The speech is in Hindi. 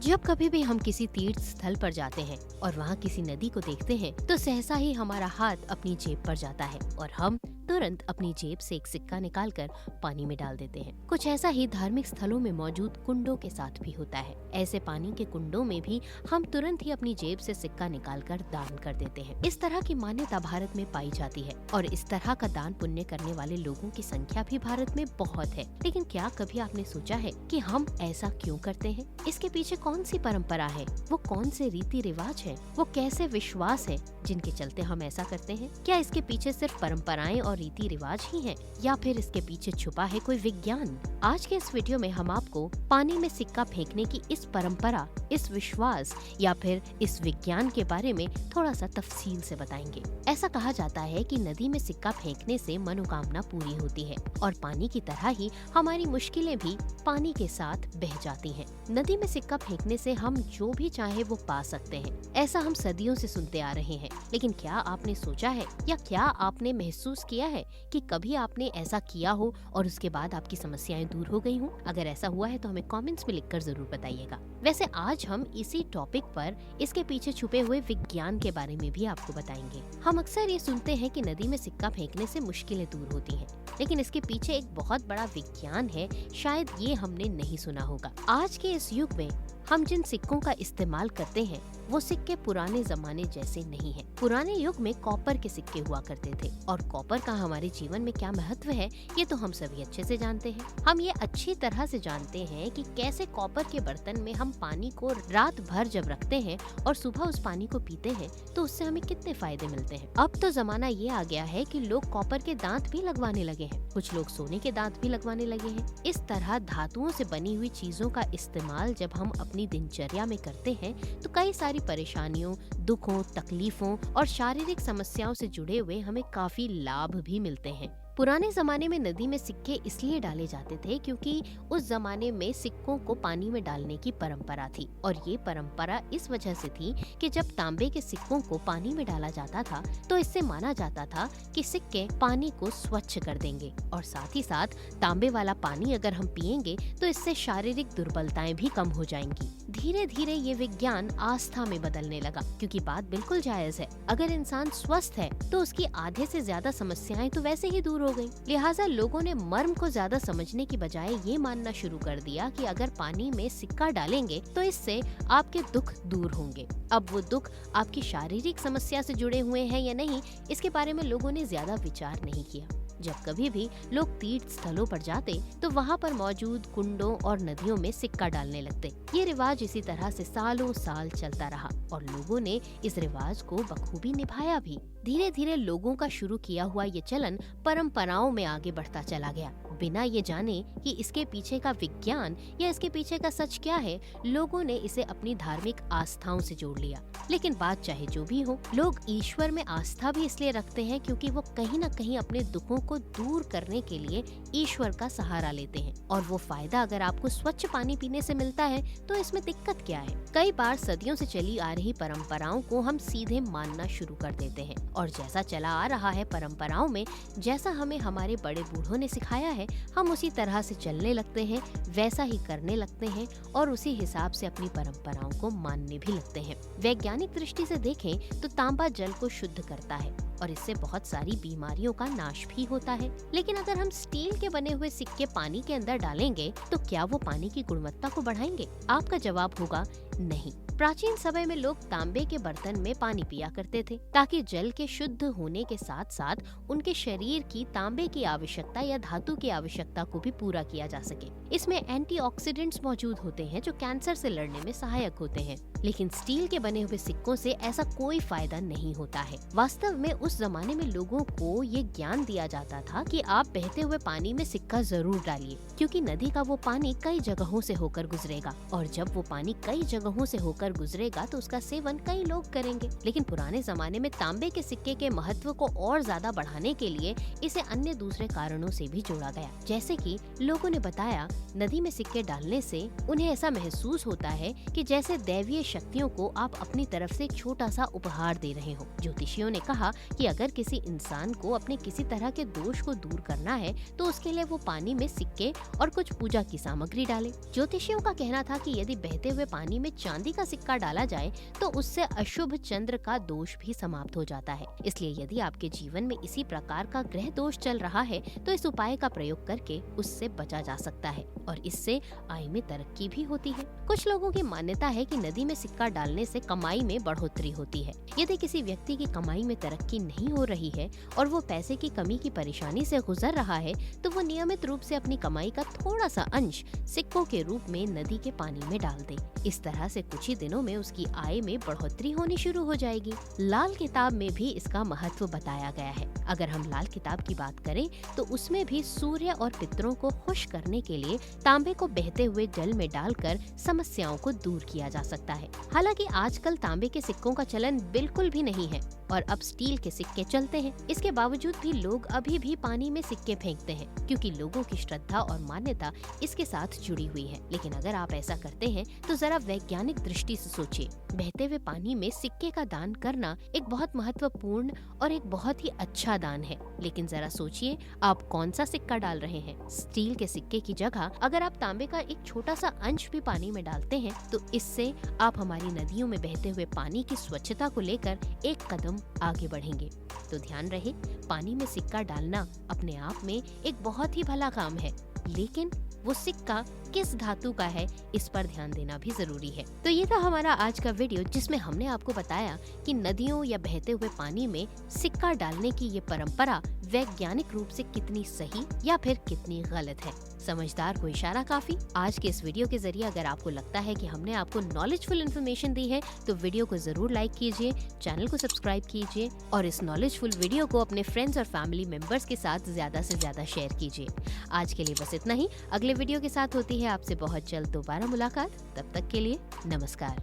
जब कभी भी हम किसी तीर्थ स्थल पर जाते हैं और वहाँ किसी नदी को देखते हैं तो सहसा ही हमारा हाथ अपनी जेब पर जाता है और हम तुरंत अपनी जेब से एक सिक्का निकालकर पानी में डाल देते हैं। कुछ ऐसा ही धार्मिक स्थलों में मौजूद कुंडों के साथ भी होता है। ऐसे पानी के कुंडों में भी हम तुरंत ही अपनी जेब से सिक्का निकालकर दान कर देते हैं। इस तरह की मान्यता भारत में पाई जाती है और इस तरह का दान पुण्य करने वाले लोगों की संख्या भी भारत में बहुत है। लेकिन क्या कभी आपने सोचा है कि हम ऐसा क्यों करते हैं? इसके पीछे कौन सी परंपरा है? वो कौन से रीति रिवाज है? वो कैसे विश्वास है जिनके चलते हम ऐसा करते हैं? क्या इसके पीछे सिर्फ परंपराएं और रीति रिवाज ही हैं या फिर इसके पीछे छुपा है कोई विज्ञान? आज के इस वीडियो में हम आपको पानी में सिक्का फेंकने की इस परंपरा, इस विश्वास या फिर इस विज्ञान के बारे में थोड़ा सा तफसील से बताएंगे। ऐसा कहा जाता है कि नदी में सिक्का फेंकने से मनोकामना पूरी होती है और पानी की तरह ही हमारी मुश्किलें भी पानी के साथ बह जाती हैं। नदी में सिक्का फेंकने से हम जो भी चाहे वो पा सकते हैं। ऐसा हम सदियों से सुनते आ रहे हैं। लेकिन क्या आपने सोचा है या क्या आपने महसूस किया है कि कभी आपने ऐसा किया हो और उसके बाद आपकी समस्याएं दूर हो गई हो? अगर ऐसा हुआ है तो हमें कमेंट्स में लिखकर जरूर बताइएगा। वैसे आज हम इसी टॉपिक पर इसके पीछे छुपे हुए विज्ञान के बारे में भी आपको बताएंगे। हम अक्सर ये सुनते हैं कि नदी में सिक्का फेंकने से मुश्किलें दूर होती हैं, लेकिन इसके पीछे एक बहुत बड़ा विज्ञान है। शायद ये हमने नहीं सुना होगा। आज के इस युग में हम जिन सिक्कों का इस्तेमाल करते हैं वो सिक्के पुराने जमाने जैसे नहीं हैं। पुराने युग में कॉपर के सिक्के हुआ करते थे और कॉपर का हमारे जीवन में क्या महत्व है ये तो हम सभी अच्छे से जानते हैं। हम ये अच्छी तरह से जानते हैं कि कैसे कॉपर के बर्तन में हम पानी को रात भर जब रखते हैं और सुबह उस पानी को पीते हैं तो उससे हमें कितने फायदे मिलते हैं। अब तो जमाना ये आ गया है कि लोग कॉपर के दांत भी लगवाने लगे हैं, कुछ लोग सोने के दांत भी लगवाने लगे हैं। इस तरह धातुओं से बनी हुई चीजों का इस्तेमाल जब हम अपनी दिनचर्या में करते हैं तो कई सारी परेशानियों, दुखों, तकलीफों और शारीरिक समस्याओं से जुड़े हुए हमें काफी लाभ भी मिलते हैं। पुराने जमाने में नदी में सिक्के इसलिए डाले जाते थे क्योंकि उस जमाने में सिक्कों को पानी में डालने की परंपरा थी और ये परंपरा इस वजह से थी कि जब तांबे के सिक्कों को पानी में डाला जाता था तो इससे माना जाता था कि सिक्के पानी को स्वच्छ कर देंगे और साथ ही साथ तांबे वाला पानी अगर हम पिएंगे तो इससे शारीरिक दुर्बलताएं भी कम हो जाएंगी। धीरे धीरे ये विज्ञान आस्था में बदलने लगा क्योंकि बात बिल्कुल जायज है। अगर इंसान स्वस्थ है तो उसकी आधे से ज्यादा समस्याएं तो वैसे ही दूर हो गई। लिहाजा लोगों ने मर्म को ज्यादा समझने की बजाय ये मानना शुरू कर दिया कि अगर पानी में सिक्का डालेंगे तो इससे आपके दुख दूर होंगे। अब वो दुख आपकी शारीरिक समस्या से जुड़े हुए हैं या नहीं, इसके बारे में लोगों ने ज्यादा विचार नहीं किया। जब कभी भी लोग तीर्थ स्थलों पर जाते तो वहाँ पर मौजूद कुंडों और नदियों में सिक्का डालने लगते। ये रिवाज इसी तरह से सालों साल चलता रहा और लोगों ने इस रिवाज को बखूबी निभाया भी। धीरे धीरे लोगों का शुरू किया हुआ ये चलन परंपराओं में आगे बढ़ता चला गया। बिना ये जाने कि इसके पीछे का विज्ञान या इसके पीछे का सच क्या है, लोगों ने इसे अपनी धार्मिक आस्थाओं से जोड़ लिया। लेकिन बात चाहे जो भी हो, लोग ईश्वर में आस्था भी इसलिए रखते हैं क्योंकि वो कहीं न कहीं अपने दुखों को दूर करने के लिए ईश्वर का सहारा लेते हैं और वो फायदा अगर आपको स्वच्छ पानी पीने से मिलता है तो इसमें दिक्कत क्या है? कई बार सदियों से चली आ रही परंपराओं को हम सीधे मानना शुरू कर देते हैं और जैसा चला आ रहा है परंपराओं में, जैसा हमें हमारे बड़े बूढ़ों ने सिखाया है, हम उसी तरह से चलने लगते हैं, वैसा ही करने लगते हैं और उसी हिसाब से अपनी परंपराओं को मानने भी लगते हैं। वैज्ञानिक दृष्टि से देखें तो तांबा जल को शुद्ध करता है और इससे बहुत सारी बीमारियों का नाश भी होता है। लेकिन अगर हम स्टील के बने हुए सिक्के पानी के अंदर डालेंगे तो क्या वो पानी की गुणवत्ता को बढ़ाएंगे? आपका जवाब होगा नहीं। प्राचीन समय में लोग तांबे के बर्तन में पानी पिया करते थे ताकि जल के शुद्ध होने के साथ साथ उनके शरीर की तांबे की आवश्यकता या धातु की आवश्यकता को भी पूरा किया जा सके। इसमें एंटीऑक्सीडेंट्स मौजूद होते हैं जो कैंसर से लड़ने में सहायक होते हैं। लेकिन स्टील के बने हुए सिक्कों से ऐसा कोई फायदा नहीं होता है। वास्तव में उस जमाने में लोगों को ये ज्ञान दिया जाता था कि आप बहते हुए पानी में सिक्का जरूर डालिए क्योंकि नदी का वो पानी कई जगहों से होकर गुजरेगा और जब वो पानी कई जगहों से होकर गुजरेगा तो उसका सेवन कई लोग करेंगे। लेकिन पुराने जमाने में तांबे के सिक्के के महत्व को और ज्यादा बढ़ाने के लिए इसे अन्य दूसरे कारणों से भी जोड़ा गया। जैसे कि लोगों ने बताया नदी में सिक्के डालने से उन्हें ऐसा महसूस होता है कि जैसे दैवीय शक्तियों को आप अपनी तरफ से एक छोटा सा उपहार दे रहे हो। ज्योतिषियों ने कहा कि अगर किसी इंसान को अपने किसी तरह के दोष को दूर करना है तो उसके लिए वो पानी में सिक्के और कुछ पूजा की सामग्री डाले। ज्योतिषियों का कहना था कि यदि बहते हुए पानी में चांदी का सिक्का डाला जाए तो उससे अशुभ चंद्र का दोष भी समाप्त हो जाता है। इसलिए यदि आपके जीवन में इसी प्रकार का ग्रह दोष चल रहा है तो इस उपाय का प्रयोग करके उससे बचा जा सकता है और इससे आय में तरक्की भी होती है। कुछ लोगों की मान्यता है कि नदी में सिक्का डालने से कमाई में बढ़ोतरी होती है। यदि किसी व्यक्ति की कमाई में तरक्की नहीं हो रही है और वो पैसे की कमी की परेशानी से गुजर रहा है तो वो नियमित रूप से अपनी कमाई का थोड़ा सा अंश सिक्कों के रूप में नदी के पानी में डाल दे। इस तरह से कुछ ही दिनों में उसकी आय में बढ़ोतरी होनी शुरू हो जाएगी। लाल किताब में भी इसका महत्व बताया गया है। अगर हम लाल किताब की बात करें तो उसमें भी सूर्य और पितरों को खुश करने के लिए तांबे को बहते हुए जल में डालकर समस्याओं को दूर किया जा सकता है। हालांकि आजकल तांबे के सिक्कों का चलन बिल्कुल भी नहीं है और अब स्टील के सिक्के चलते हैं। इसके बावजूद भी लोग अभी भी पानी में सिक्के फेंकते हैं क्योंकि लोगों की श्रद्धा और मान्यता इसके साथ जुड़ी हुई है। लेकिन अगर आप ऐसा करते हैं तो जरा वैज्ञानिक दृष्टि से सोचिए। बहते हुए पानी में सिक्के का दान करना एक बहुत महत्वपूर्ण और एक बहुत ही अच्छा दान है। लेकिन जरा सोचिए आप कौन सा सिक्का डाल रहे हैं। स्टील के सिक्के की जगह अगर आप तांबे का एक छोटा सा अंश भी पानी में डालते हैं तो इससे आप हमारी नदियों में बहते हुए पानी की स्वच्छता को लेकर एक कदम आगे बढ़ेंगे। तो ध्यान रहे, पानी में सिक्का डालना अपने आप में एक बहुत ही भला काम है, लेकिन वो सिक्का किस धातु का है इस पर ध्यान देना भी जरूरी है। तो ये था हमारा आज का वीडियो जिसमें हमने आपको बताया कि नदियों या बहते हुए पानी में सिक्का डालने की ये परंपरा वैज्ञानिक रूप से कितनी सही या फिर कितनी गलत है। समझदार को इशारा काफी। आज के इस वीडियो के जरिए अगर आपको लगता है कि हमने आपको नॉलेजफुल इन्फॉर्मेशन दी है तो वीडियो को जरूर लाइक कीजिए, चैनल को सब्सक्राइब कीजिए और इस नॉलेजफुल वीडियो को अपने फ्रेंड्स और फैमिली मेंबर्स के साथ ज्यादा से ज्यादा शेयर कीजिए। आज के लिए बस इतना ही। अगले वीडियो के साथ होती है आपसे बहुत जल्द दोबारा मुलाकात। तब तक के लिए नमस्कार।